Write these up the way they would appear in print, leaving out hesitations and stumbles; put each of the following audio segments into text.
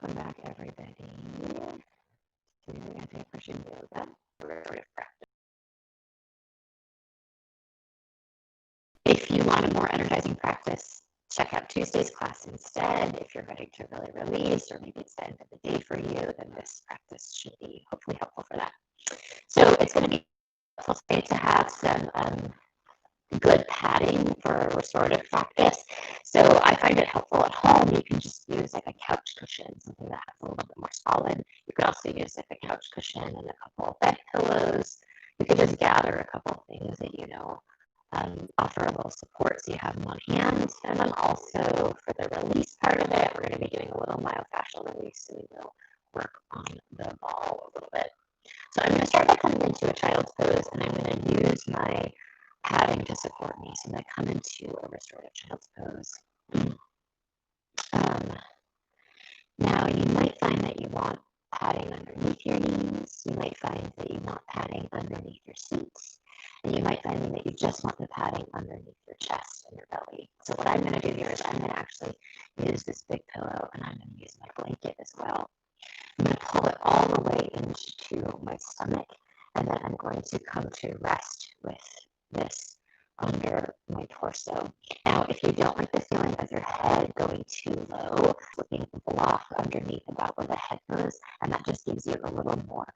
Welcome back, everybody, to anti-aggression yoga, restorative practice. If you want a more energizing practice, check out Tuesday's class instead. If you're ready to really release, or maybe it's the end of the day for you, then this practice should be hopefully helpful for that. So it's going to be helpful to have some good padding for a restorative practice. So I find it helpful at home. You can just use like a couch cushion, something that has a little bit more solid. You could also use like a couch cushion and a couple of bed pillows. You could just gather a couple of things that you know offer a little support so you have them on hand. And then also for the release part of it, we're going to be doing a little myofascial release, so we will work on the ball a little bit. So I'm going to start by coming into a child's pose, and I'm going to use my padding to support me. So I'm going to come into a restorative child's pose. Now you might find that you want padding underneath your knees. You might find that you want padding underneath your seats. And you might find that you just want the padding underneath your chest and your belly. So what I'm going to do here is I'm going to actually use this big pillow, and I'm going to use my blanket as well. I'm going to pull it all the way into my stomach, and then I'm going to come to rest with this under my torso. Now, if you don't like the feeling of your head going too low, looking a block underneath about where the head goes, and that just gives you a little more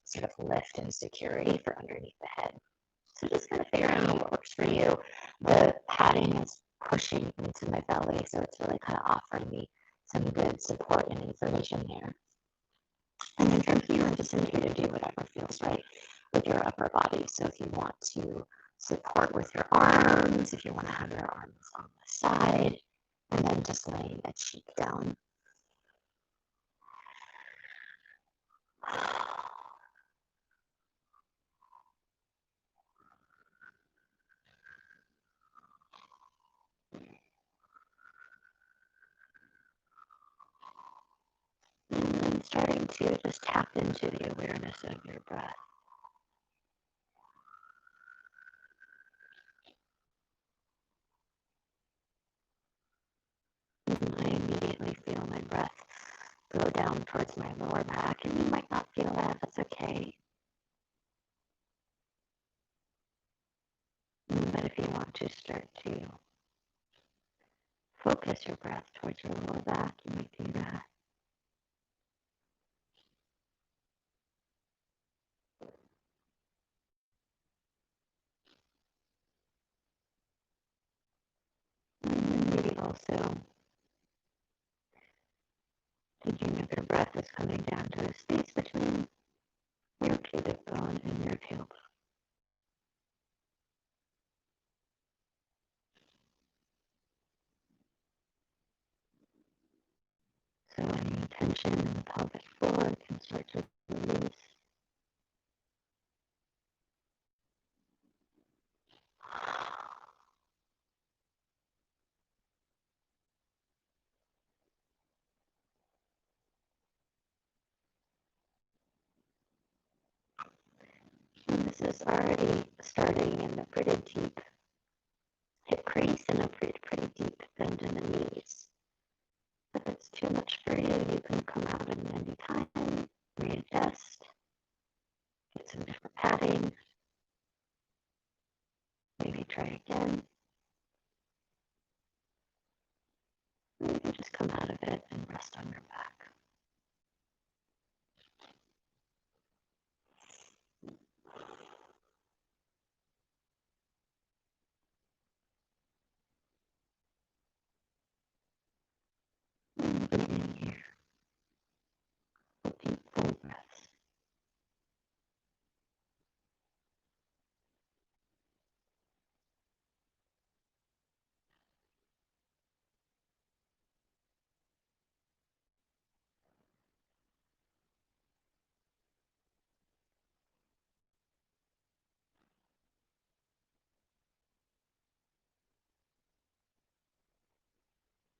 sort of lift and security for underneath the head. So just kind of figure out what works for you. The padding is pushing into my belly, so it's really kind of offering me some good support and information there. And then from here, I'm just invite you to do whatever feels right with your upper body. So if you want to support with your arms, if you want to have your arms on the side, and then just laying a cheek down. And then starting to just tap into the awareness of your breath. And I immediately feel my breath go down towards my lower back, and you might not feel that. That's okay. But if you want to start to focus your breath towards your lower back, you might do that. And then maybe also thinking of your breath is coming down to a space between your pubic bone and your tailbone. So any tension in the pelvic floor can start to release. And this is already starting in a pretty deep hip crease and a pretty deep bend in the knees. If it's too much for you, you can come out at any time, readjust, get some different padding, maybe try again. You can just come out of it and rest on your back. And breathe in here. Deep full breaths.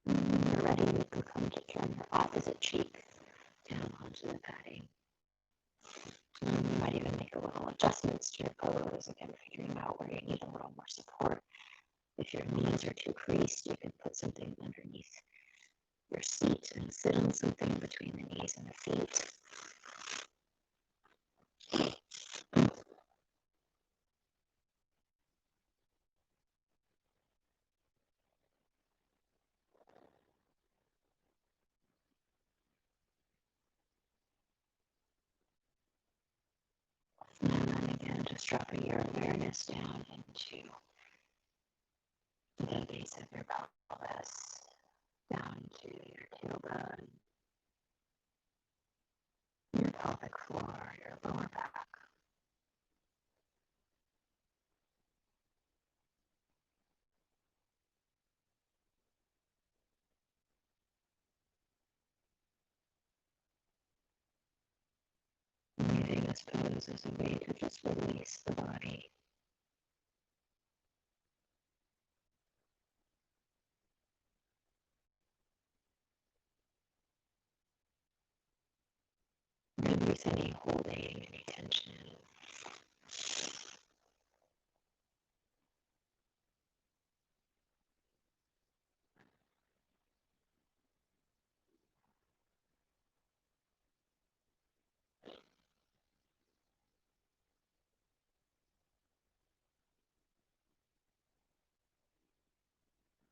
And when you're ready, you can come to turn your opposite cheek down onto the padding. And you might even make a little adjustments to your pose, again, figuring out where you need a little more support. If your knees are too creased, you can put something underneath your seat and sit on something between the knees and the feet. And then again, just dropping your awareness down into the base of your pelvis, down to your tailbone, your pelvic floor, your lower back. Using this pose as a way to just release the body. Release any holding, any tension.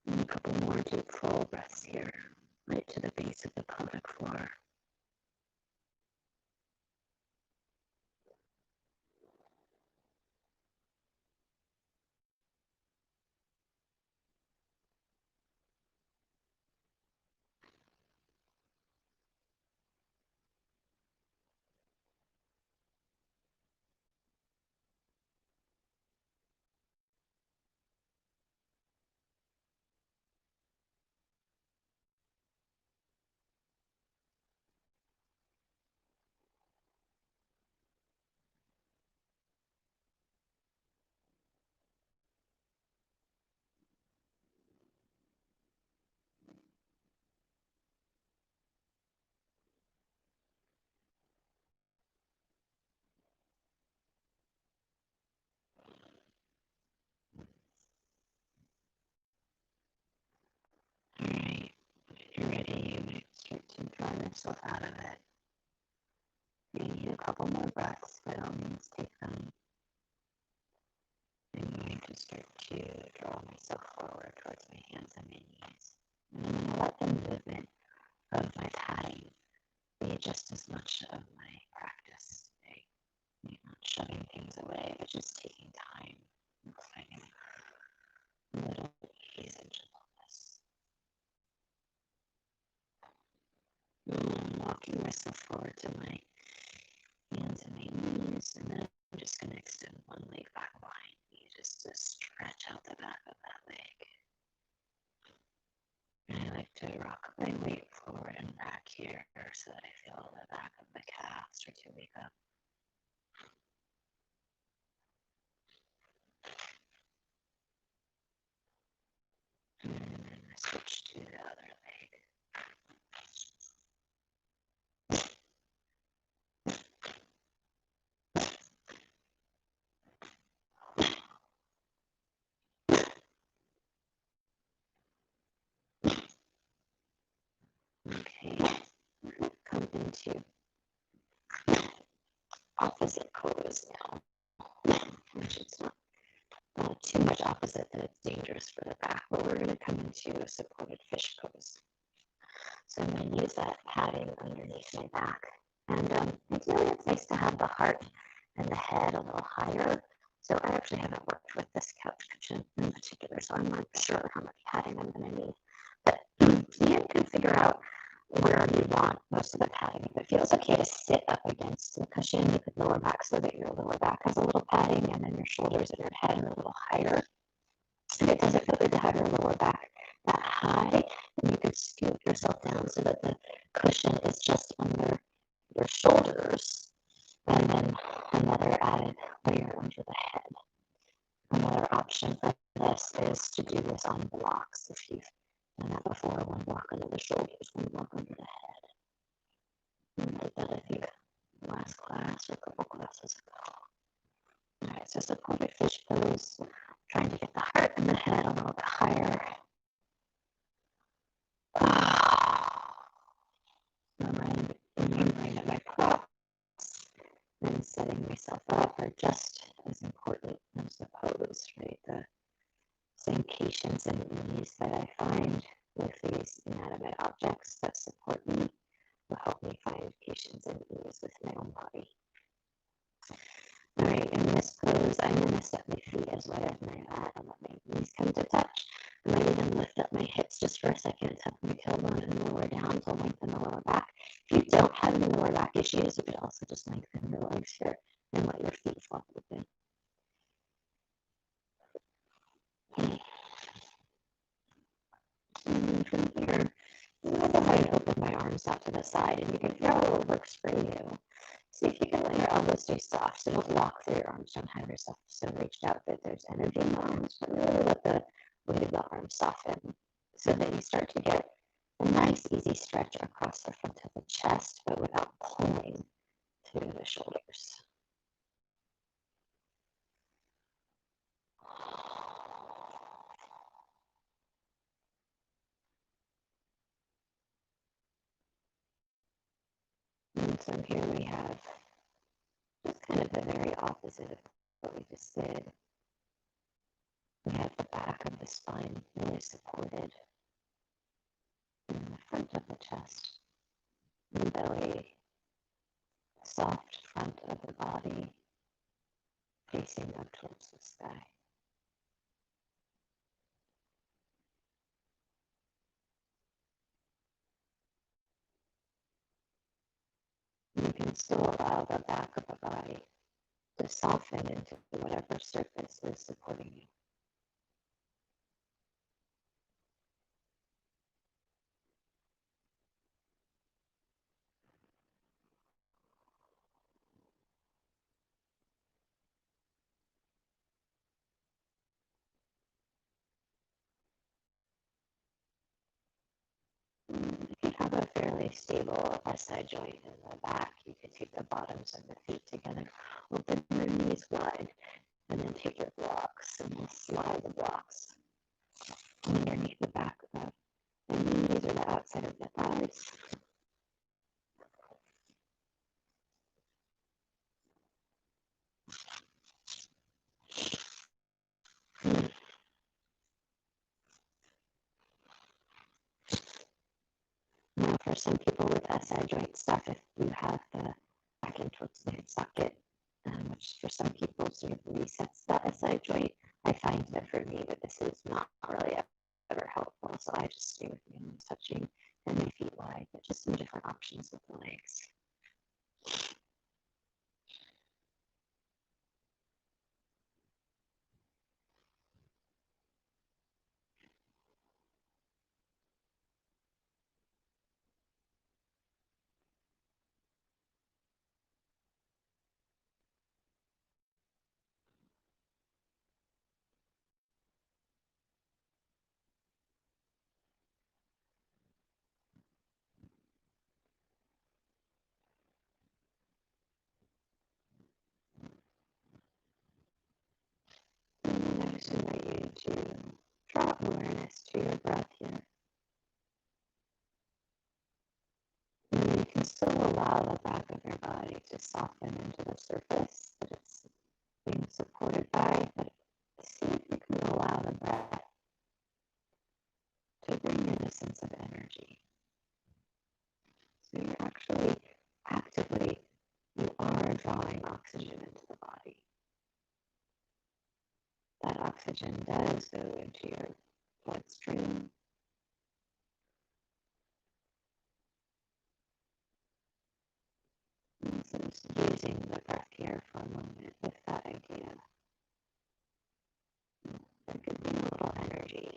And a couple more deep full breaths here, right to the base of the pelvic floor. Alright, when you're ready, you might start to draw yourself out of it. You need a couple more breaths, by all means take them. I'm going to start to draw myself forward towards my hands and my knees. And I'm going to let the movement of my padding be just as much of my practice today. Not shoving things away, but just taking time and finding a little ease and gentleness. And walking myself forward to my hands and my knees, and then I'm just going to extend one leg back behind me just to stretch out the back of that leg. And I like to rock my weight forward and back here so that I feel the back of the calf start to wake up. And then I switch to the other leg. Okay, we're going to come into opposite pose now, which is not too much opposite that it's dangerous for the back, but we're going to come into a supported fish pose. So I'm going to use that padding underneath my back. And ideally it's nice to have the heart and the head a little higher. So I actually haven't worked with this couch cushion in particular, so I'm not sure how much padding I'm going to need. But you can figure out where you want most of the padding. If it feels okay to sit up against the cushion, you could lower back so that your lower back has a little padding, and then your shoulders and your head are a little higher. If it doesn't feel good to have your lower back that high, then you could scoot yourself down so that the cushion is just under your shoulders, and then another added layer under the head. Another option for this is to do this on blocks. If you've done that before, one block under the shoulders, one block under the head. And I did that, I think, last class or a couple classes ago. All right, so supported fish pose, trying to get the heart and the head a little bit higher. are just as important as the pose, right? The same patience and ease that I find with these inanimate objects that support me will help me find patience and ease with my own body. All right, in this pose, I'm going to set my feet as wide as my mat and let my knees come to touch. I might even lift up my hips just for a second, tuck my tailbone and lower down to lengthen the lower back. If you don't have any lower back issues, you could also just lengthen your legs here and let your feet flop open. And then from here, I'm going to go ahead and open my arms out to the side, and you can figure out what works for you. See if you can let your elbows stay soft, so don't lock through your arms. Don't have yourself so reached out that there's energy in the arms, but really let the weight of the arms soften so that you start to get a nice, easy stretch across the front of the chest, but without pulling through the shoulders. And so here we have just kind of the very opposite of what we just did. We have the back of the spine really supported, and the front of the chest, the belly, the soft front of the body facing up towards the sky. You can still allow the back of the body to soften into whatever surface is supporting you. If you have a fairly stable SI joint in the back, you can take the bottoms of the feet together, open your knees wide, and then take your blocks and we'll slide the blocks underneath the back of the knees or the outside of the thighs. Now, for some people with SI joint stuff, if you have the back in towards the hip socket, which for some people sort of resets that SI joint, I find that for me that this is not really ever helpful. So I just stay with my hands touching and my feet wide, but just some different options with the legs. And I just invite you to draw awareness to your breath here. And you can still allow the back of your body to soften into the surface that it's being supported by, but see if you can allow the breath to bring in a sense of energy. So you're actually actively, you are drawing oxygen into the body. That oxygen does go into your bloodstream. And so just using the breath here for a moment with that idea. There could be a little energy.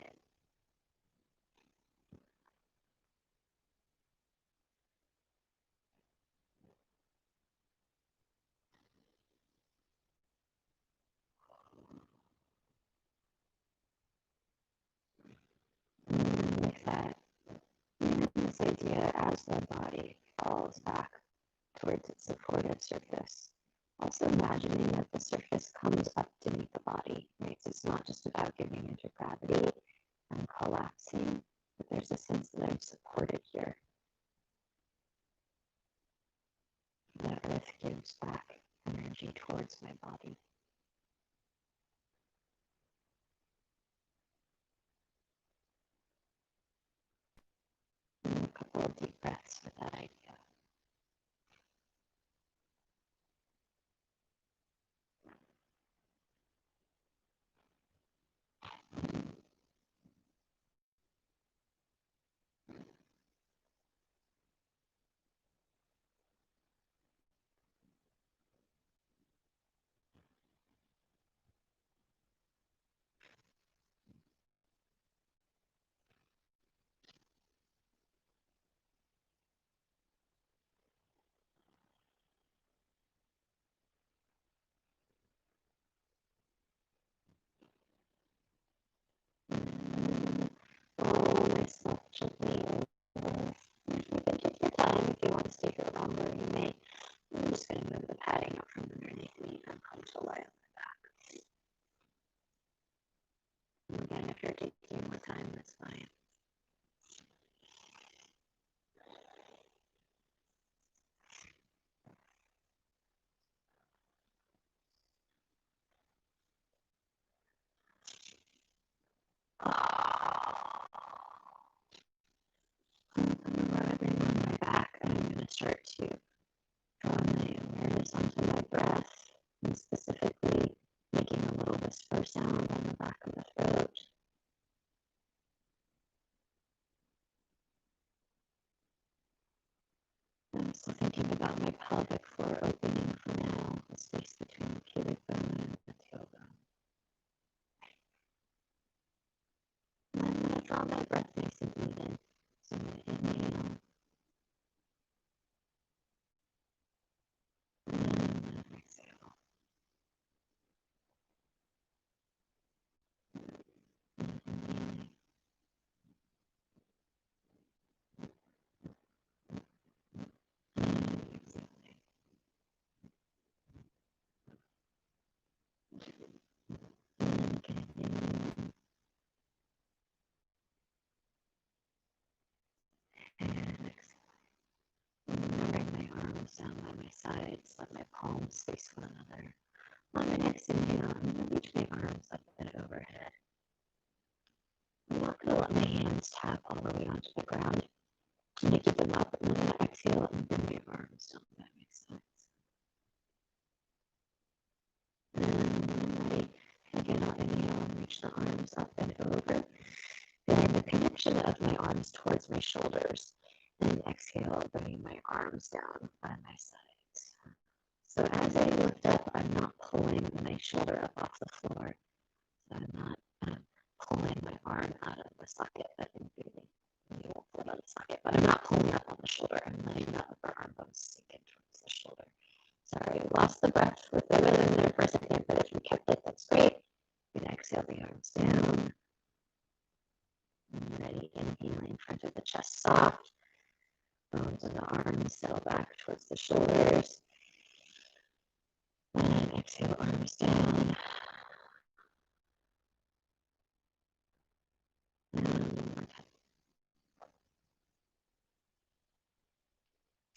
And with that, this idea as the body falls back towards its supportive surface, also imagining that the surface comes up to meet the body, right? So it's not just about giving into gravity and collapsing, but there's a sense that I'm supported here. The earth gives back energy towards my body. And a couple of deep breaths with that idea. Roll myself gently over. If you can take your time, if you want to stay here longer, you may. I'm just going to move the padding up from underneath me and come to lie on my back. And again, if you're taking more time, that's fine. Rubbing on my back, and I'm going to start to draw my awareness onto my breath, and specifically making a little whisper sound on the back of the throat. I'm still thinking about my pelvic floor opening for now, the space between the pubic bone and the tailbone. And I'm going to draw my breath nice and even. So I'm going to inhale, and then I'm going to exhale. Inhaling, and exhaling. And again, inhaling, and exhaling. Remembering my arms down by my sides, let my palms face one another. On my next inhale, I'm going to reach my arms up and overhead. I'm not going to let my hands tap all the way onto the ground. I'm going to keep them up, and then I'm going to exhale and bring my arms down. That makes sense. And when I'm ready, again, I'll inhale and reach the arms up and over, feeling the connection of my arms towards my shoulders. And exhale, bringing my arms down by my sides. So as I lift up, I'm not pulling my shoulder up off the floor. So I'm not pulling my arm out of the socket. But I'm feeling, you won't pull it out of the socket, but I'm not pulling up on the shoulder. I'm letting the upper arm bones sink in towards the shoulder. Sorry, I lost the breath with the rhythm there for a second, but if you kept it, that's great. You can exhale the arms down. And ready, inhaling, front of the chest soft. Bones of the arms settle back towards the shoulders. And exhale, arms down. And one more time.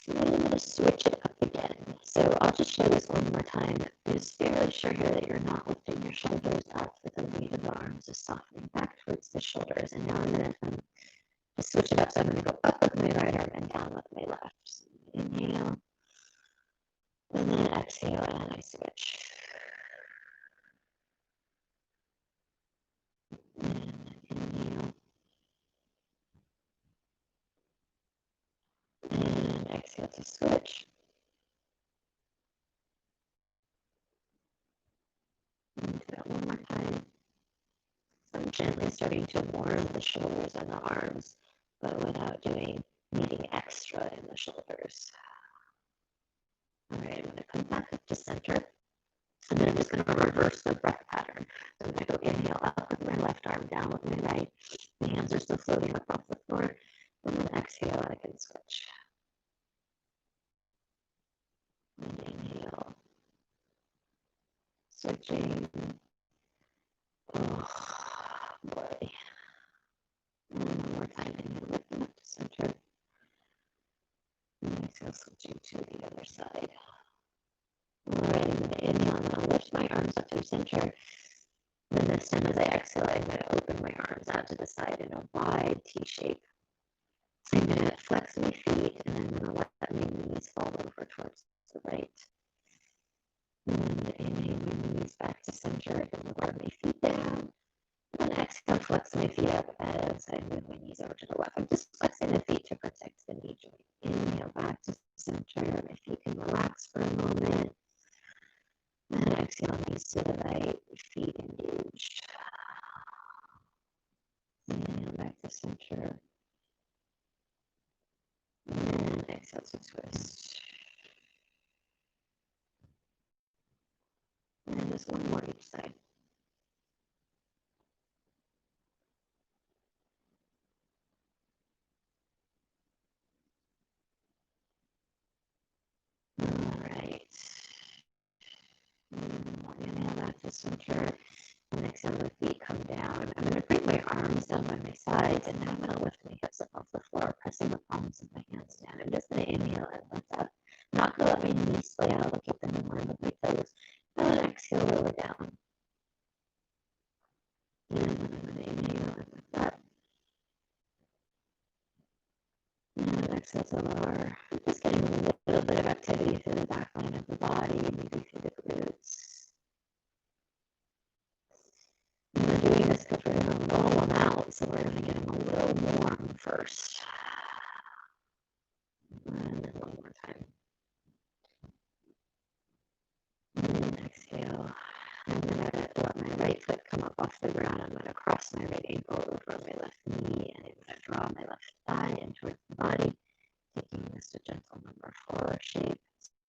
And then I'm going to switch it up again. So I'll just show this one more time. Just be really sure here that you're not lifting your shoulders up, that the weight of the arms is softening back towards the shoulders. And now I'm going to switch it up. So I'm going to go up with my right arm and down with my left. So inhale. And then exhale, and I switch. And inhale. And exhale to switch. And do that one more time. So I'm gently starting to warm the shoulders and the arms, but without needing extra in the shoulders. All right, I'm going to come back up to center. And then I'm just going to reverse the breath pattern. So I'm going to go inhale up with my left arm, down with my right. My hands are still floating up off the floor. And then exhale, I can switch. And inhale. Switching. Oh, boy. And one more time, inhale, lifting up to center. And exhale, switching to the other side. All right, lift my arms up through center. Then this time as I exhale, I'm going to open my arms out to the side in a wide T shape. I'm going to flex my feet and I'm going to let my knees fall over towards the right. And inhale my knees back to center. I'm going to lower my feet down. And exhale, flex my feet up as I move my knees over to the left. I'm just flexing the feet to protect the knee joint. Inhale back to center. My feet can relax for a moment. And exhale, knees to the right, feet engaged. Inhale back to center. And exhale to twist. And just one more each side. All right. Inhale back to center. And exhale, the feet come down. I'm going to bring my arms down by my sides, and now I'm going to lift my hips up off the floor, pressing the palms of my hands down. I'm just going to inhale and lift up. I'm not going to let my knees sway out. I'll keep them in line with my toes. And then exhale, lower down. And then I'm going to inhale and lift up. And exhale to lower. Just getting a little bit of activity through the back line of the body, maybe through the glutes. We're doing this because we're going to roll them out, so we're going to get them a little warm first. And then one more time. And exhale. I'm going to let my right foot come up off the ground. I'm going to cross my right ankle over my left knee, and I'm going to draw my left thigh in towards the body, taking this to gentle number 4 shape.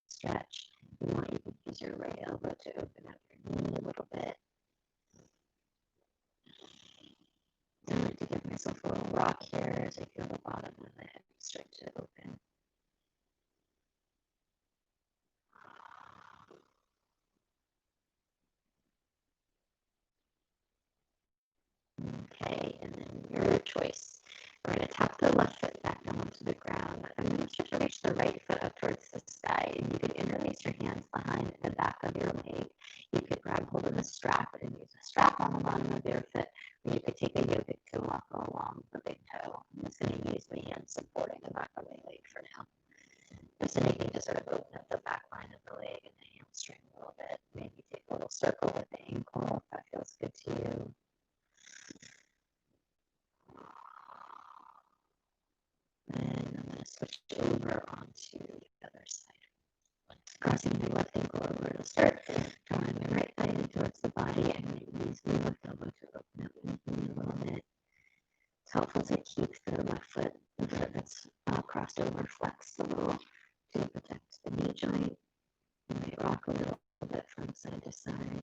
Stretch. You want you can use your right elbow to open up your knee a little bit. I like to give myself a little rock here as I feel the bottom of the hip start to open. Okay, and then your choice. We're going to tap the left foot back down onto the ground. I'm going to start to reach the right foot up towards the sky, and you can interlace your hands behind the back of your leg. You could grab hold of a strap and use a strap on the bottom of your foot, or you could take a yogic to walk along the big toe. I'm just going to use my hands supporting the back of my leg for now. Just anything to sort of open up the back line of the leg and the hamstring a little bit. Maybe take a little circle with the ankle if that feels good to you. And I'm going to switch over onto the other side. Crossing my left ankle over to start, drawing my right thigh in towards the body. I'm going to use my left elbow to open up my knee a little bit. It's helpful to keep the left foot, the foot that's crossed over, flexed a little to protect the knee joint. You might rock a little bit from side to side.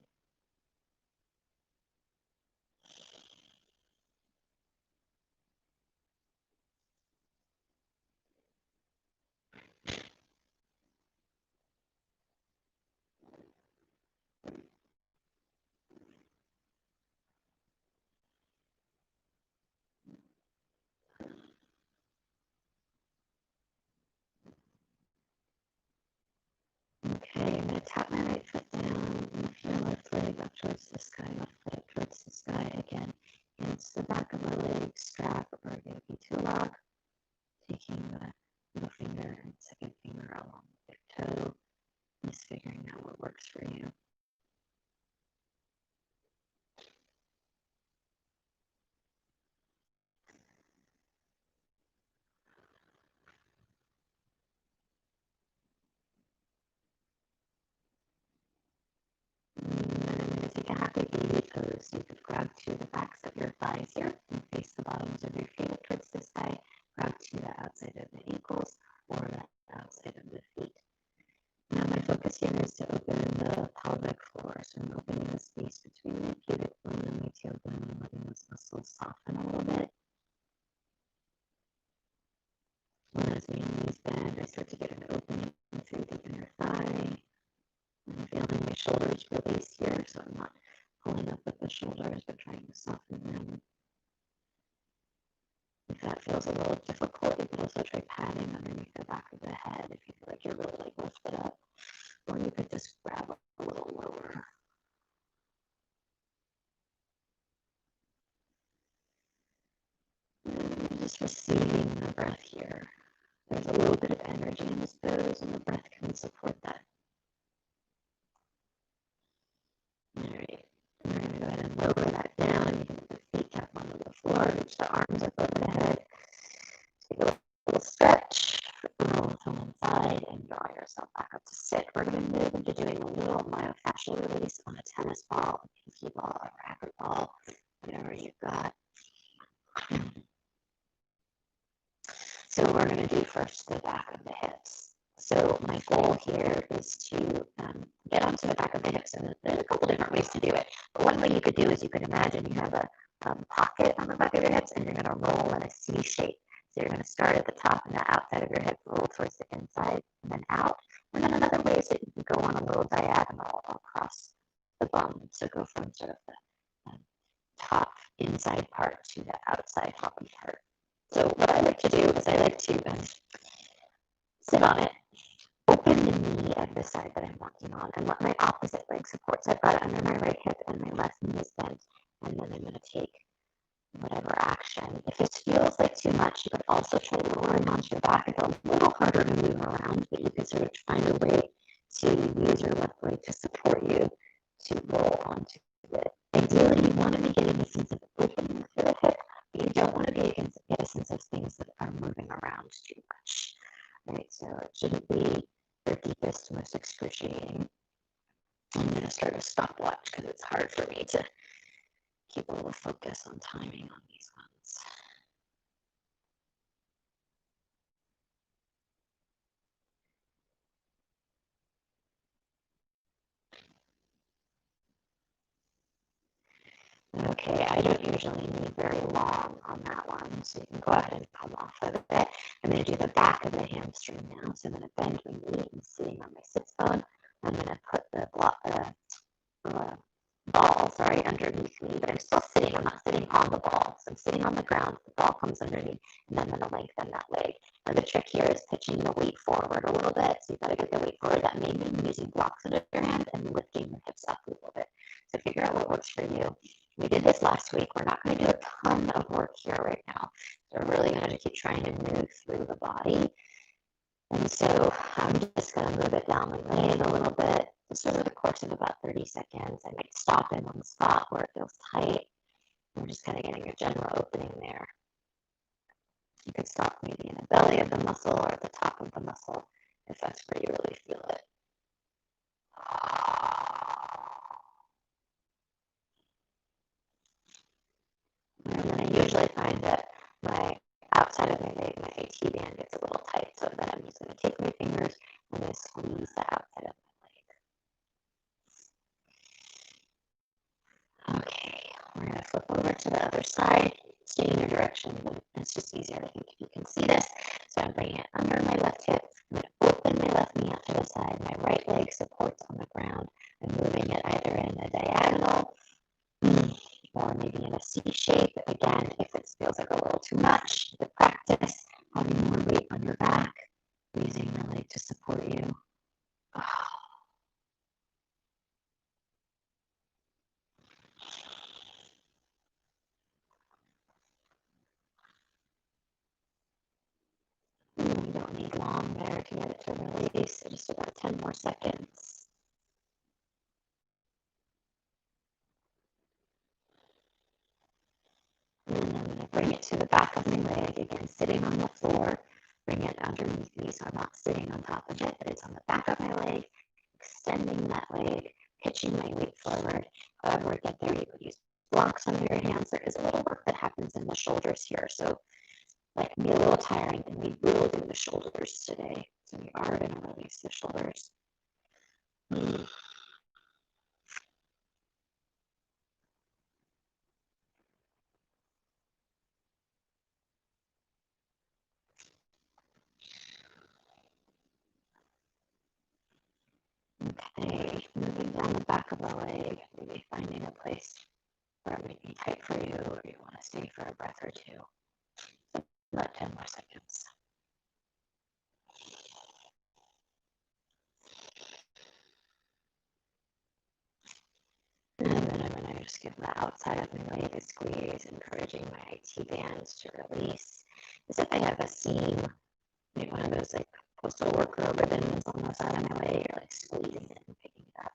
Okay, I'm going to tap my right foot down, lift my left leg up towards the sky, left foot up towards the sky again. Hands to the back of the leg, strap or yogi to rock, taking the middle finger and second finger along the big toe, just figuring out what works for you. And then I'm going to take a happy baby pose. You could grab to the backs of your thighs here and face the bottoms of your feet up towards the sky. Grab to the outside of the ankles or the outside of the feet. Now my focus here is to open the pelvic floor. So I'm opening the space between my pubic bone and my tailbone and letting those muscles soften a little bit. And as my knees bend, I start to get an opening through the inner thigh. I'm feeling my shoulders release here, so I'm not pulling up with the shoulders, but trying to soften them. If that feels a little difficult, you can also try patting underneath the back of the head if you feel like you're really lifted up. Or you could just grab a little lower. receiving the breath here. There's a little bit of energy in this pose, and the breath can support that. All right. We're going to go ahead and lower that down. You can put the feet tap onto the floor, reach the arms up over the head. Take a little stretch, roll to one side, and draw yourself back up to sit. We're going to move into doing a little myofascial release on a tennis ball, a pinky ball, a racket ball, whatever you've got. So we're going to do first the back of the hips. So my goal here is to get onto the back of the hips, and there's a couple different ways to do it. But one way you could do is you could imagine you have a pocket on the back of your hips, and you're going to roll in a C shape. So you're going to start at the top and the outside of your hip, roll towards the inside, and then out. And then another way is that you can go on a little diagonal across the bum. So go from sort of the top inside part to the outside hoppy part. So what I like to do is I like to sit on it, open the knee at the side that I'm walking on, and let my opposite leg support. So I've got it under my right hip, and my left knee is bent, and then I'm going to take whatever action. If this feels like too much, you could also try lowering onto your back. It's a little harder to move around, but you can sort of find a way to use your left leg to support you to roll onto it. Ideally, you want to be getting a sense of opening through the hip, but you don't want to get a sense of things that are moving around too much. Right, so it shouldn't be your deepest, most excruciating. I'm going to start a stopwatch because it's hard for me to keep a little focus on timing on these ones. Okay, I don't usually need very long on that one, so you can go ahead and come off of it. I'm going to do the back of the hamstring now, so I'm going to bend my knee and sitting on my sits bone. I'm going to put the ball, underneath me, but I'm still sitting. I'm not sitting on the ball, so I'm sitting on the ground. The ball comes underneath, and then I'm going to lengthen that leg. Now the trick here is pitching the weight forward a little bit, so you've got to get the weight forward. That may mean using blocks under your hand and lifting your hips up a little bit. So figure out what works for you. We did this last week. We're not going to do a ton of work here right now. So we're really going to keep trying to move through the body. And so I'm just going to move it down the leg a little bit, just over the course of about 30 seconds. I might stop in one spot where it feels tight. I'm just kind of getting a general opening there. You could stop maybe in the belly of the muscle or at the top of the muscle if that's where you really feel it. And then I usually find that my outside of my leg, my AT band gets a little tight, so then I'm just going to take my fingers and I squeeze the outside of my leg. Okay, we're going to flip over to the other side, stay in your direction, but it's just easier, I think, if you can see this. So I'm bringing it under my left hip. I'm going to open my left knee out to the side. My right leg supports on the ground. I'm moving it either in a diagonal or maybe in a C shape. Again, if it feels like a little too much, the practice having more weight on your back, using your leg to support you. You don't need long there to get it to release, so just about 10 more seconds. And then I'm going to bring it to the back of my leg, again, sitting on the floor. Bring it underneath me, so I'm not sitting on top of it, but it's on the back of my leg, extending that leg, pitching my weight forward. However we get there, you could use blocks under your hands. There is a little work that happens in the shoulders here, so that can be a little tiring, and we will do the shoulders today. So we are going to release the shoulders. Okay, moving down the back of the leg, maybe finding a place where it might be tight for you, or you want to stay for a breath or two. About 10 more seconds. And then I'm going to just give the outside of my leg a squeeze, encouraging my IT bands to release. is if I have a seam, like one of those like postal worker ribbons on the side of my leg, you're like squeezing it and picking it up.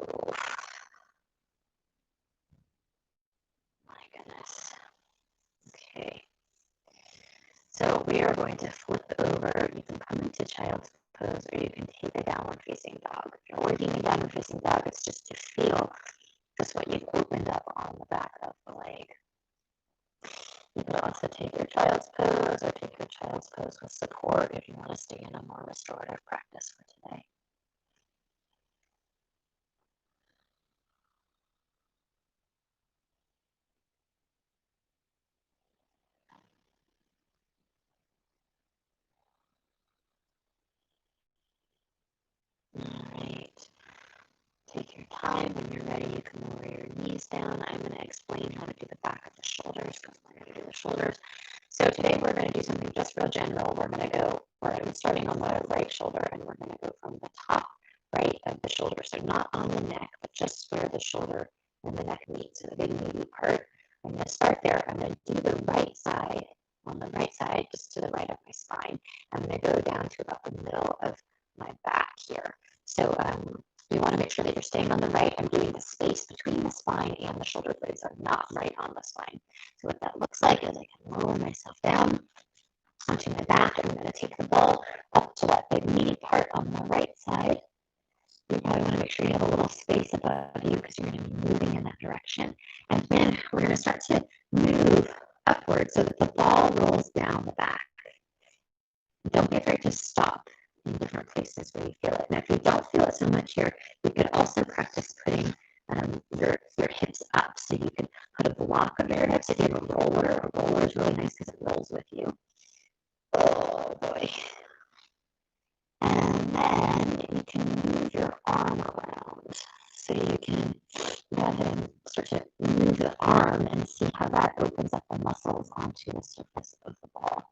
Oh, my goodness. Okay. So we are going to flip over. You can come into child's pose or you can take a downward facing dog. If you're working a downward facing dog, it's just to feel just what you've opened up on the back of the leg. You could also take your child's pose or take your child's pose with support if you want to stay in a more restorative practice for today. All right. Take your time. When you're ready, you can lower your knees down. I'm going to explain how to do the back of the shoulders because we're going to do the shoulders. So today we're going to do something just real general. We're starting on the right shoulder and we're going to go from the top right of the shoulder. So not on the neck, but just where the shoulder and the neck meet. So the big meaty part. I'm going to start there. I'm going to do the right side on the right side, just to the right of my spine. I'm going to go down to about the middle of my back here. So you want to make sure that you're staying on the right. I'm doing the space between the spine and the shoulder blades are not right on the spine. So what that looks like is I can lower myself down onto my back, and I'm going to take the ball up to that big meaty part on the right side. You probably want to make sure you have a little space above you because you're going to be moving in that direction. And then we're going to start to move upward so that the ball rolls down the back. Don't be afraid to stop in different places where you feel it. And if you don't feel it so much here, you could also practice putting your hips up. So you could put a block of your hips. If you have a roller is really nice because it rolls with you. Oh boy. And then you can move your arm around. So you can go ahead and start to move the arm and see how that opens up the muscles onto the surface of the ball.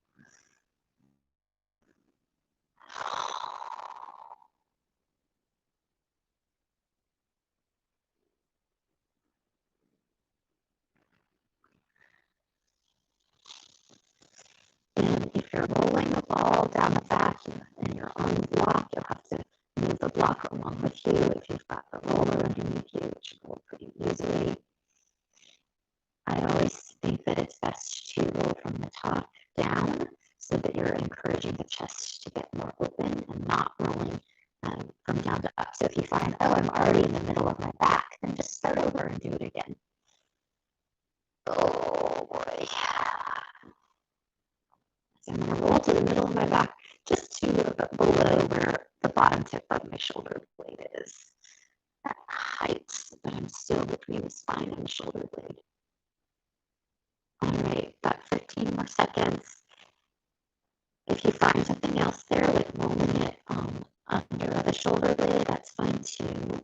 And if you're rolling the ball down the back and your arm block, you'll have to move the block along with you if you've got the roller underneath you, which will roll pretty easily. I always think that it's best to roll from the top down so that you're encouraging the chest to get more open and not rolling from down to up. So if you find, oh, I'm already in the middle of my back, then just start over and do it again. Oh boy. So I'm going to roll to the middle of my back, just to below where the bottom tip of my shoulder blade is. At height, but I'm still between the spine and the shoulder blade. All right, about 15 more seconds. If you find something else there, like rolling it under the shoulder blade, that's fine too.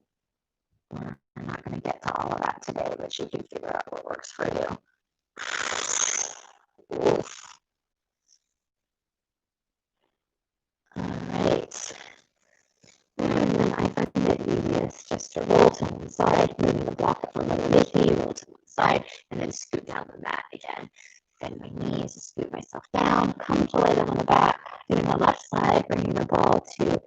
We're not going to get to all of that today, but you can figure out what works for you. Oof. All right. And then I find it easiest just to roll to one side, moving the block up from underneath me, roll to one side, and then scoot down the mat again. Bend my knees, scoot myself down, come to lay them on the back, doing the left side, bringing the ball to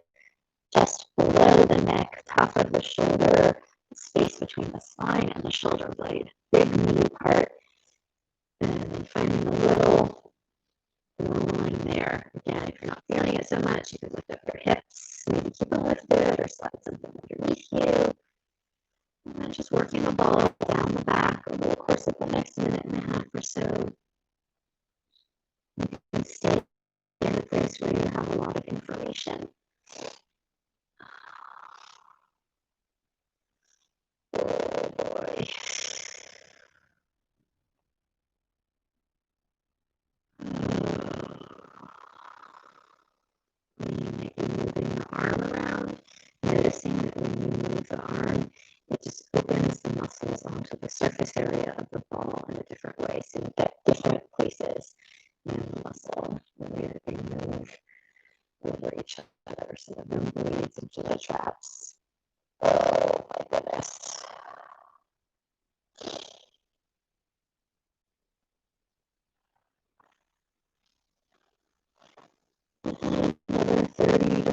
just below the neck, top of the shoulder, space between the spine and the shoulder blade. Big meaty part. And then finding a little line there. Again, if you're not feeling it so much, you can lift up your hips, maybe keep them lifted or slide something underneath you. And then just working the ball down the back over the course of the next minute and a half or so. You can stay in a place where you have a lot of information. Oh boy. You might be moving the arm around, noticing that when you move the arm, it just opens the muscles onto the surface area of the ball in a different way. So you get different places in the muscle, the way that they move over each other. So the boom bleeds into the traps. Oh my goodness.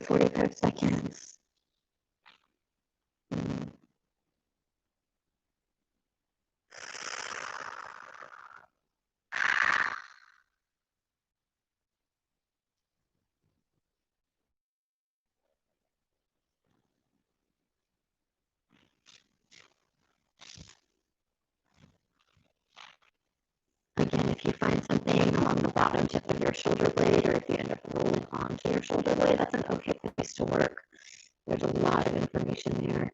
45 seconds. Again, if you find something along the bottom tip of your shoulder blade, or if you end up rolling onto your shoulder blade, that's an okay place to work. There's a lot of information there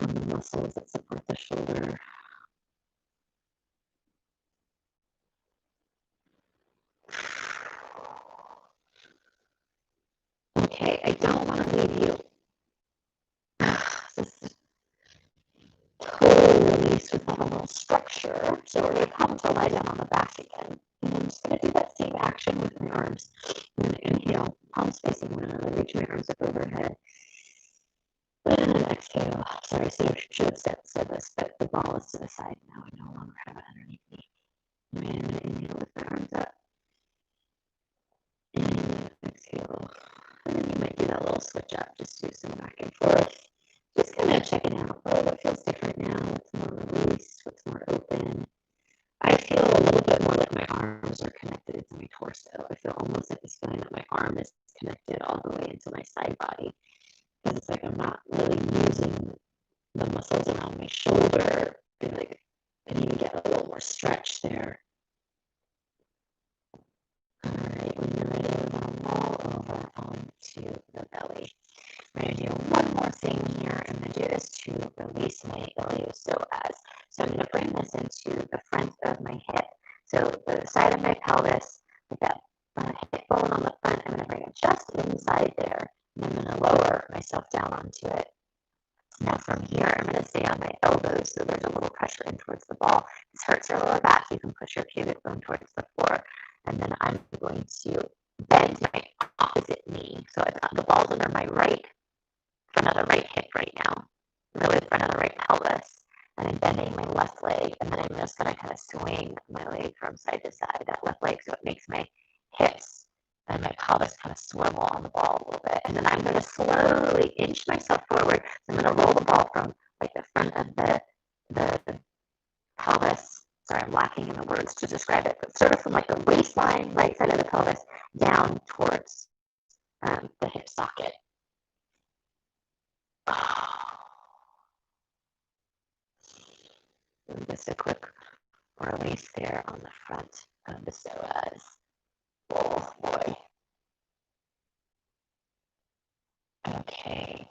on the muscles that support the shoulder. Okay, I don't want to leave you totally released without a little structure. So we're going to come to lie down on the back again. And I'm just going to do that same action with my arms. I'm going to inhale, palms facing one another, reach my arms up overhead. And exhale. Sorry, I should have said this, but the ball is to the side now. I no longer have it underneath me. And I'm going to inhale with my arms up. And exhale. And then you might do that little switch up, just do some back and forth. Just kind of checking out, oh, what feels different now? What's more released? What's more open? I feel a little bit more like my arms are connected to my torso. I feel almost like this feeling that my arm is connected all the way into my side body. Because it's like I'm not really using the muscles around my shoulder. I feel like I need to get a little more stretch there. All right, when you're ready, we're going to roll over onto the belly. We're going to do one more thing here. I'm going to do this to release my Alicia Ohs. So I'm going to bring this into the front of my hip. So the side of my pelvis, with that hip bone on the front, I'm going to bring it just inside there. And I'm going to lower myself down onto it. Now from here, I'm going to stay on my elbows, so there's a little pressure in towards the ball. This hurts your lower back. You can push your pubic bone towards the floor. And then I'm going to bend my opposite knee. So I've got the balls under my front of the right hip right now, really front of the right pelvis. And I'm bending my left leg, and then I'm just going to kind of swing my leg from side to side, that left leg, so it makes my hips and my pelvis kind of swivel on the ball a little bit. And then I'm going to slowly inch myself forward. So I'm going to roll the ball from like the front of the pelvis. Sorry, I'm lacking in the words to describe it, but sort of from like the waistline, right side of the pelvis, down towards the hip socket. And just a quick release there on the front of the psoas. Oh boy. Okay.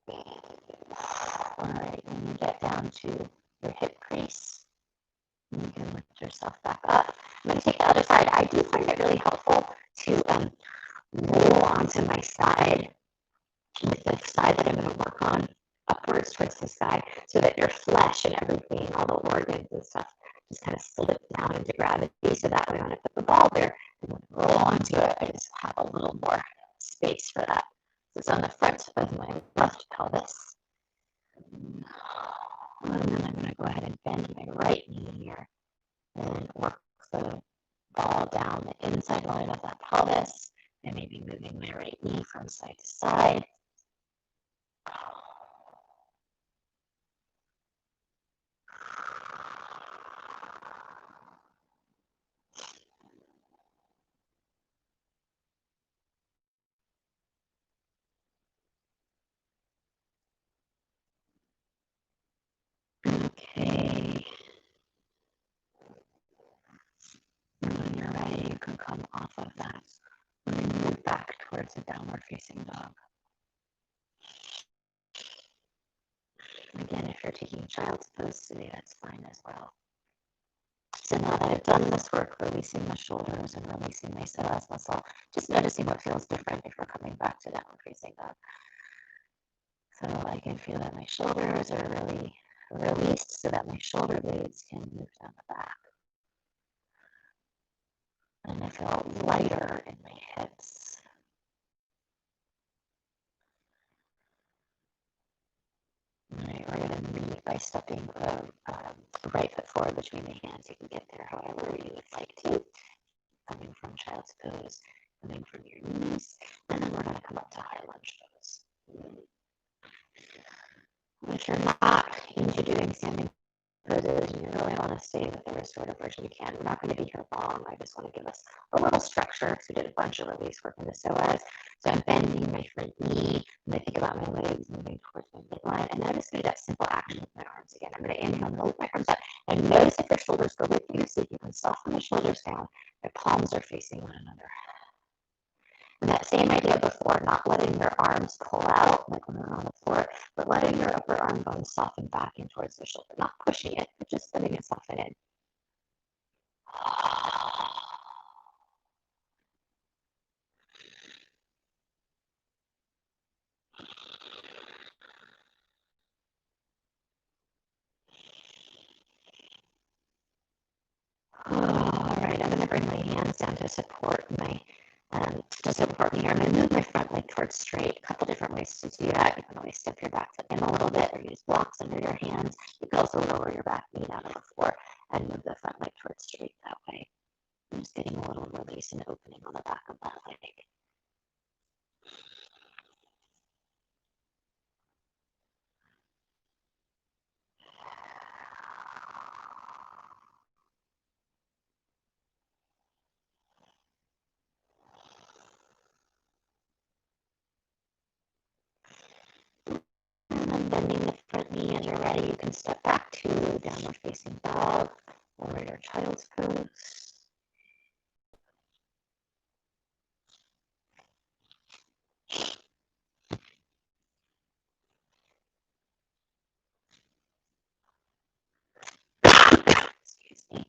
All right, when you get down to your hip crease, you can lift yourself back up. I'm going to take the other side. I do find it really helpful to roll onto my side with the side that I'm going to work on upwards towards the side, so that your flesh and everything, all the organs and stuff, just kind of slip down into gravity. So that way when I put the ball there and roll onto it, I just have a little more space for that. So it's on the front of my left pelvis. And then I'm going to go ahead and bend my right knee here and work the ball down the inside line of that pelvis, and maybe moving my right knee from side to side. Okay. And when you're ready, you can come off of that and move back towards a downward facing dog. Again, if you're taking child's pose today, that's fine as well. So now that I've done this work, releasing the shoulders and releasing my psoas muscle, just noticing what feels different if we're coming back to downward facing dog. So I can feel that my shoulders are really released, so that my shoulder blades can move down the back. And I feel lighter in my hips. All right, we're going to meet by stepping the right foot forward between the hands. You can get there however you would like to, coming from child's pose, coming from your knees, and then we're going to come up to high lunge pose. If you're not into doing standing poses and you really want to stay with the restorative version, you can. We're not going to be here long. I just want to give us a little structure because we did a bunch of release work in the psoas. So I'm bending my front knee, and I think about my legs moving towards my midline, and then I'm just going to do that simple action with my arms again. I'm going to inhale and lift my arms up, and notice if your shoulders go with you, so you can soften the shoulders down. My palms are facing one another. And that same idea before, not letting your arms pull out like when they're on the floor, but letting your upper arm bones soften back in towards the shoulder, not pushing it, but just letting it soften in. All right, I'm going to bring my hands down to support me. I'm going to move my front leg towards straight. A couple different ways to do that. You can always step your back foot in a little bit or use blocks under your hands. You can also lower your back knee down to the floor and move the front leg towards straight that way. I'm just getting a little release and opening on the back of that leg. And then bending the front knee as you're ready, you can step back to downward facing dog or your child's pose. Excuse me.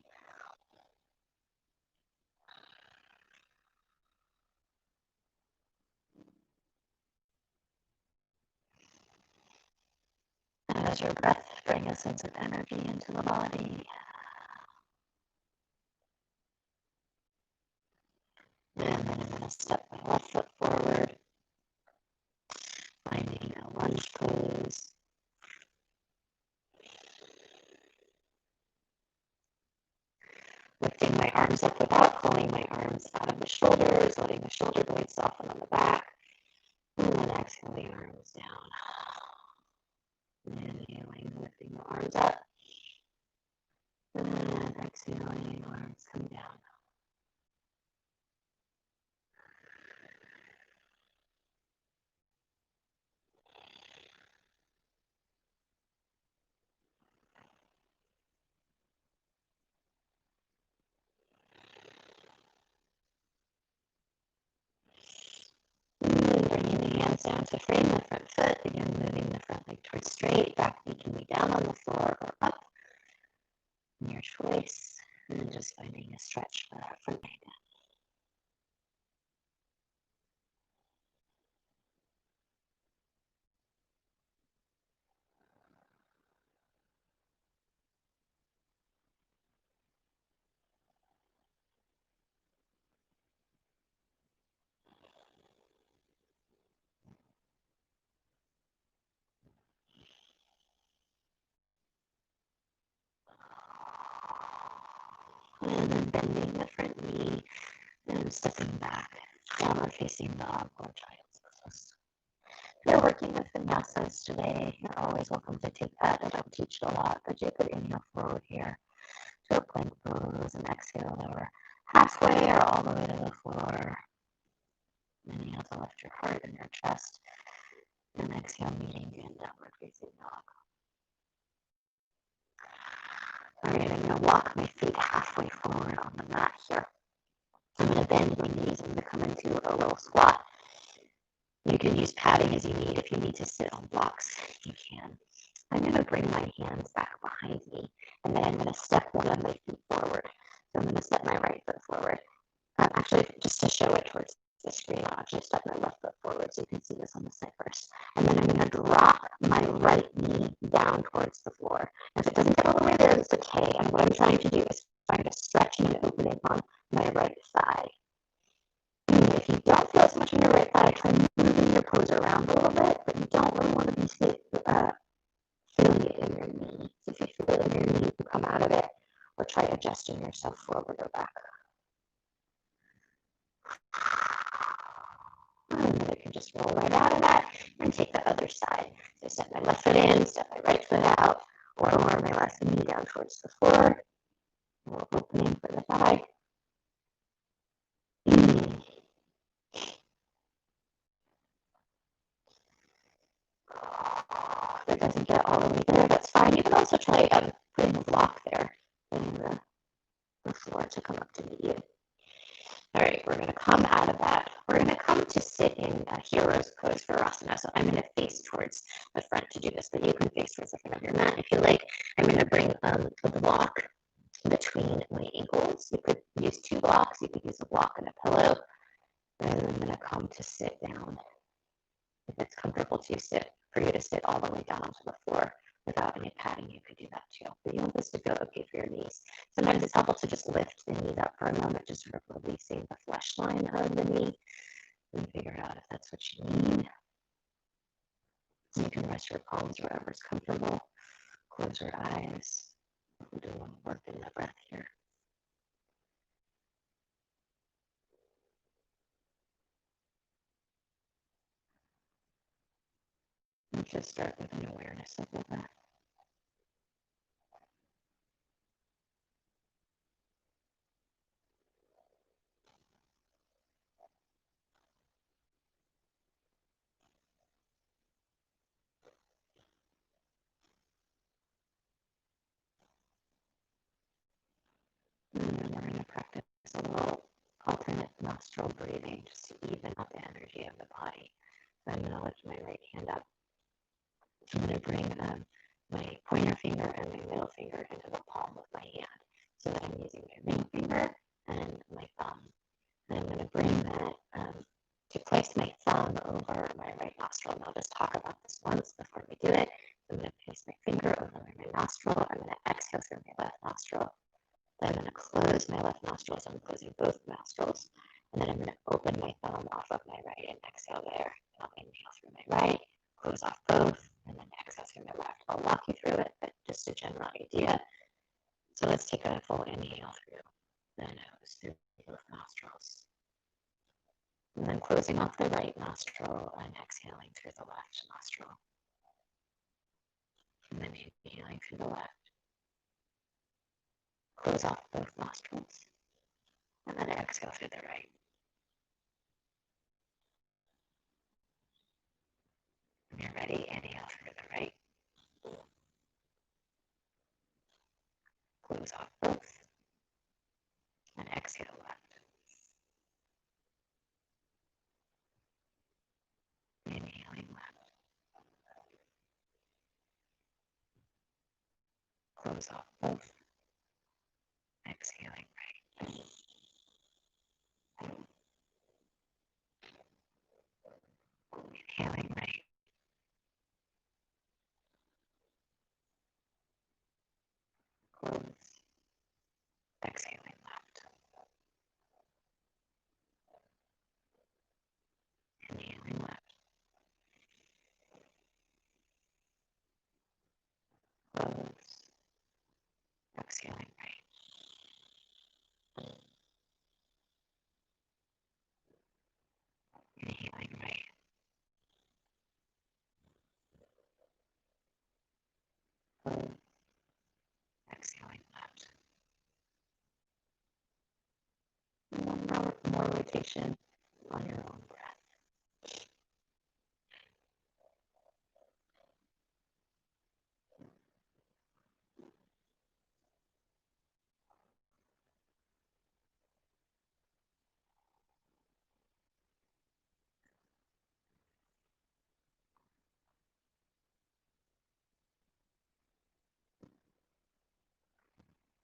And as your breath, bring a sense of energy into the body. And then I'm going to step my left foot forward, finding a lunge pose. Lifting my arms up without pulling my arms out of the shoulders, letting the shoulder blades soften on the back. And then exhale the arms down. Inhaling, lifting the arms up. And exhaling, arms come down. And bringing the hands down to frame the front foot. Again, moving the front leg towards straight. Back knee can be down on the floor or up. Your choice. And just finding a stretch for that front leg. And then bending the front knee and stepping back, downward facing dog or child's pose. If you're working with vinyasas today, you're always welcome to take that. I don't teach it a lot, but you could inhale forward here to a plank pose and exhale lower halfway or all the way to the floor. Inhale to lift your heart and your chest, and exhale, meeting in downward facing dog. All right, I'm going to walk my feet halfway forward on the mat here. I'm going to bend my knees. I'm going to come into a little squat. You can use padding as you need. If you need to sit on blocks, you can. I'm going to bring my hands back behind me, and then I'm going to step one of my feet forward. So I'm going to step my right foot forward. Actually, just to show it towards the screen, I'll actually step my left foot forward so you can see this on the side first. And then I'm going to drop my right knee down towards the floor. And if it doesn't get all the way there, it's okay. And what I'm trying to do is find a stretching and opening on my right thigh. And if you don't feel as much in your right thigh, try moving your pose around a little bit, but you don't really want to be feeling it in your knee. twisting yourself forward or back. And then you can just roll right out of that and take the other side. So step my left foot in, step my right foot out, or lower my left knee down towards the floor. A little opening for the thigh. If it doesn't get all the way there, that's fine. You can also try putting a block there in the floor to come up to meet you. All right, we're going to come out of that. We're going to come to sit in a hero's pose for Asana. So I'm going to face towards the front to do this, but you can face towards the front of your mat if you like. I'm going to bring a block between my ankles. You could use 2 blocks. You could use a block and a pillow. And I'm going to come to sit down. If it's comfortable for you to sit all the way down onto the floor without any padding, you could do that too. But you want this to feel okay for your knees. Sometimes it's helpful to just lift the knees up for a moment, just sort of releasing the flesh line of the knee and figure out if that's what you need. You can rest your palms wherever's comfortable. Close your eyes. We'll do one work in the breath here. And just start with an awareness of the breath. And then we're going to practice a little alternate nostril breathing just to even out the energy of the body. So I'm going to lift my right hand up. I'm going to bring my pointer finger and my middle finger into the palm of my hand so that I'm using my ring finger and my thumb. And I'm going to bring that to place my thumb over my right nostril. And I'll just talk about this once before we do it. So I'm going to place my finger over my nostril. I'm going to exhale through my left nostril. Then I'm going to close my left nostril, so I'm closing both nostrils. And then I'm going to open my thumb off of my right and exhale there. And I'll inhale through my right, close off both, and then exhale through my left. I'll walk you through it, but just a general idea. So let's take a full inhale through the nose, through both nostrils. And then closing off the right nostril and exhaling through the left nostril. And then inhaling through the left. Close off both nostrils. And then exhale through the right. When you're ready, inhale through the right. Close off both. And exhale left. Inhaling left. Close off both. Exhaling right. Inhaling right. Close. Exhaling left. Inhaling left. Close. Exhaling right. Inhaling right. Close. Exhaling left. And one more rotation on your own breath.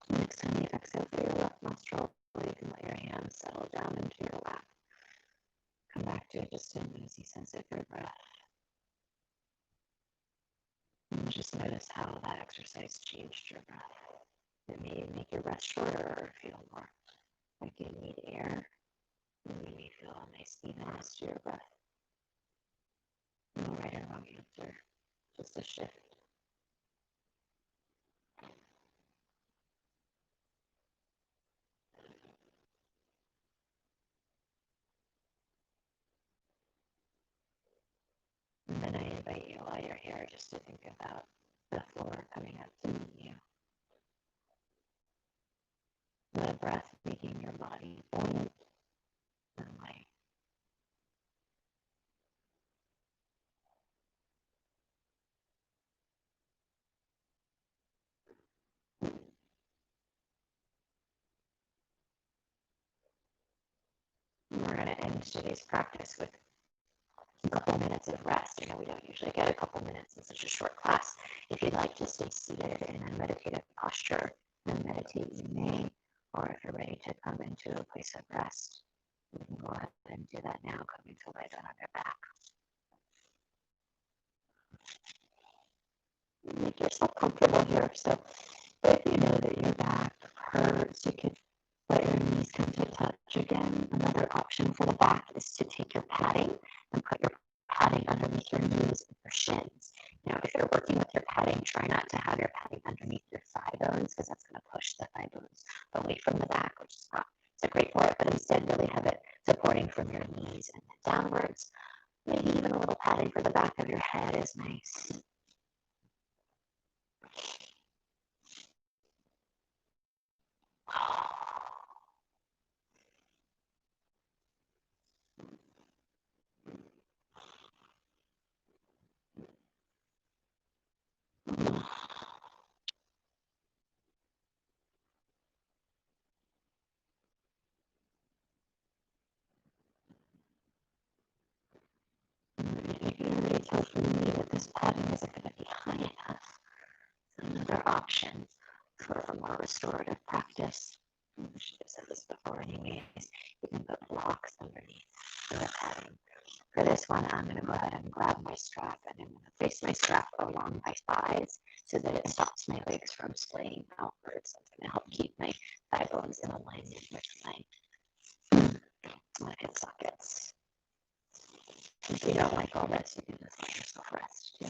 Next time you exhale through your left nostril, you can let your hands settle down into your lap. Come back to just an easy sense of your breath. And just notice how that exercise changed your breath. It may make your breath shorter or feel more like you need air. And you may feel a nice evenness to your breath. No right or wrong answer, just a shift. just to think about the floor coming up to meet you. The breath making your body buoyant and light. We're going to end today's practice with a couple minutes of rest. We don't usually get a couple minutes in such a short class. If you'd like to stay seated in a meditative posture and meditate, you may, or if you're ready to come into a place of rest, you can go ahead and do that now, coming to lie down on your back. Make yourself comfortable here. So if you know that your back hurts, you can let your knees come to touch again. Another option for the back is to take your padding and put your padding underneath your knees and your shins. If you're working with your padding, try not to have your padding underneath your thigh bones because that's going to push the thigh bones away from the back, which is not so great for it, but instead really have it supporting from your knees and then downwards. Maybe even a little padding for the back of your head is nice. You can already tell from me that this padding isn't going to be high enough. So another option for a more restorative practice, I should have said this before anyways, you can put blocks underneath the padding. For this one, I'm going to go ahead and grab my strap and I'm going to place my strap along my thighs so that it stops my legs from splaying outwards. That's going to help keep my thigh bones in alignment with my hip sockets. If you don't like all this, you can just let yourself rest too.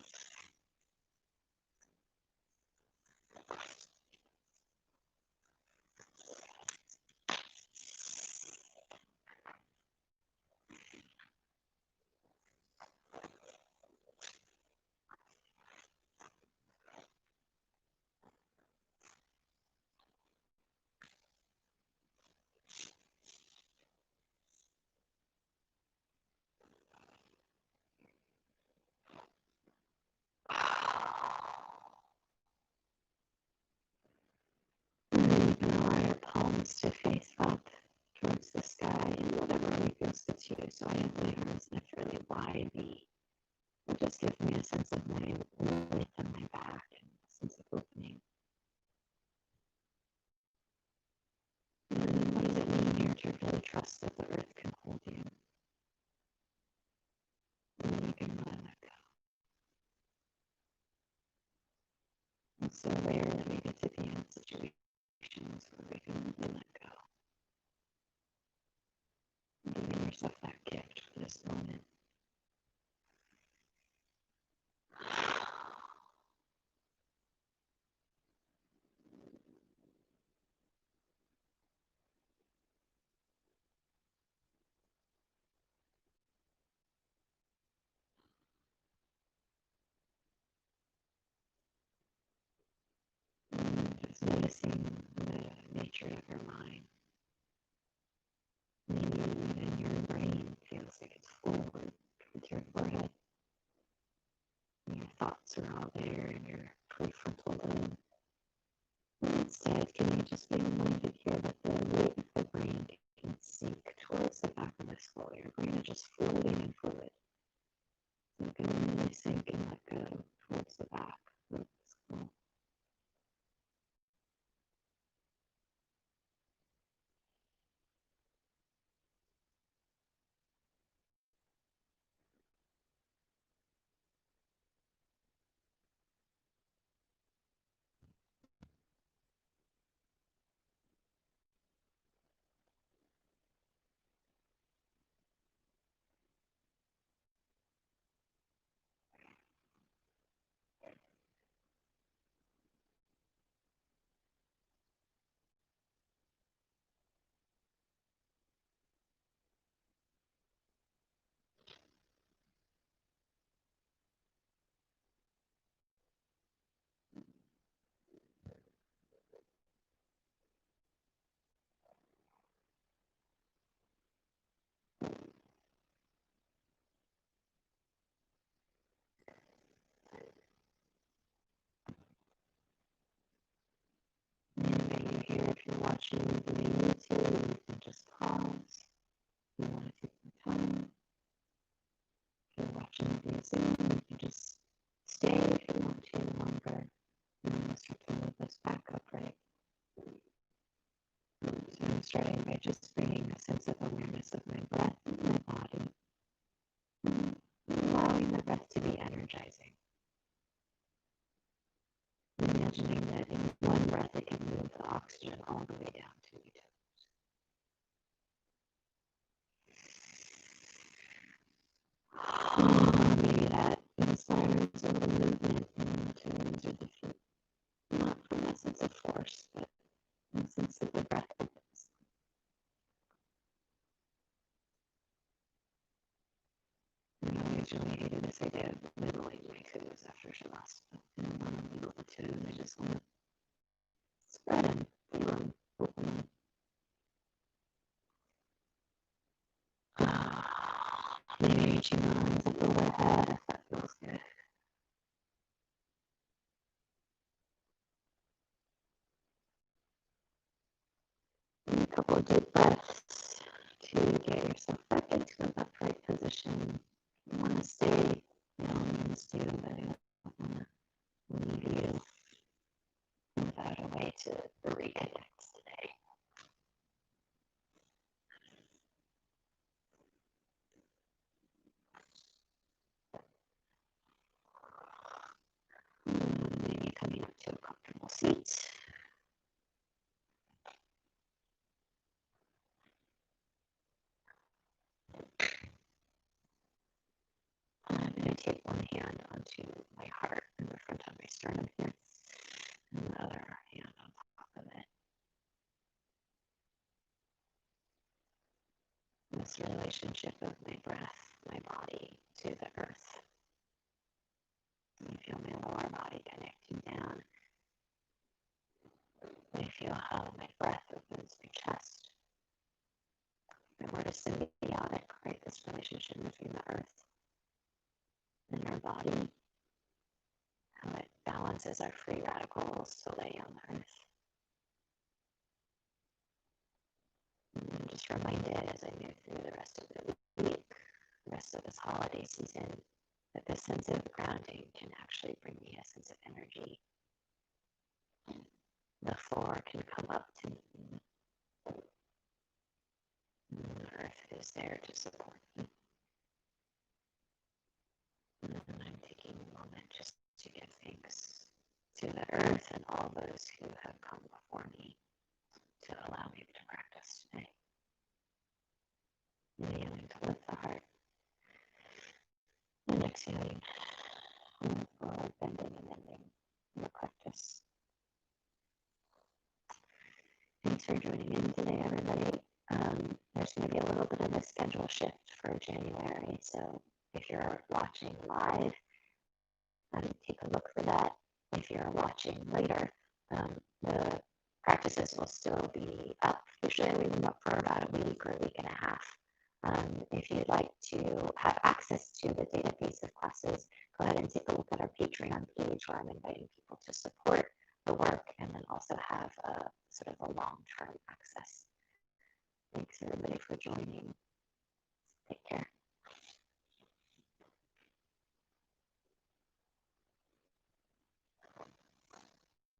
And you can allow your palms to face up towards the sky in whatever way feels good to you. So I have my arms in a fairly wide V. It just gives me a sense of my width in my back and a sense of opening. And what does it mean here to really trust that the earth can hold you? And you can really let go. It's so rare that we get to be in situations where we can really let go. Giving yourself that gift for this moment. And just noticing the nature of your mind. Maybe even your brain feels like it's forward towards your forehead. And your thoughts are all there in your prefrontal lobe. And instead, can you just be reminded here that the weight of the brain can sink towards the back of the skull. Your brain is just floating in fluid. So it can really sink and let go towards the back of the skull. watching via YouTube, you can just pause. If you want to take more time. If you're watching via Zoom, you can just stay if you want to longer. And then we'll start to move this back up, right? So I'm starting by just bringing a sense of awareness of my breath and my body, and allowing the breath to be energizing. Imagining that in one breath it can move the oxygen all the way down to your toes. Maybe that inspires a little movement in the toes or the feet, not from a sense of force, but in a sense that the breath opens. I always really hated this idea of wiggling my toes after Shavasana. I don't want to wiggle the toes, I just want to spread them, feel them, open them. Maybe reaching the arms up overhead if that feels good. And a couple of deep breaths to get yourself back into an upright position. You want to stay, you always do, but I don't want to leave you without a way to reconnect today. Maybe coming up to a comfortable seat. I'm going to take one hand onto my heart in the front of my sternum here, and the other hand on top of it. This relationship of my breath, my body to the earth. I feel my lower body connecting down. I feel how my breath opens my chest. And we're just symbiotic, right? This relationship between the earth and our body. How it balances our free radicals to lay on the earth. And I'm just reminded as I move through the rest of the week, the rest of this holiday season, that this sense of grounding can actually bring me a sense of energy. The floor can come up to me. And the earth is there to support me. And I'm taking a moment just to give thanks to the earth and all those who have come before me to allow me to practice today. Inhaling to lift the heart. And exhaling. Forward, bending and ending the practice. Thanks for joining in today, everybody. There's going to be a little bit of a schedule shift for January, so if you're watching live, take a look for that. If you're watching later, the practices will still be up. Usually I leave them up for about a week or a week and a half. If you'd like to have access to the database of classes, go ahead and take a look at our Patreon page where I'm inviting people to support the work and then also have a sort of a long-term access. Thanks everybody for joining. Take care.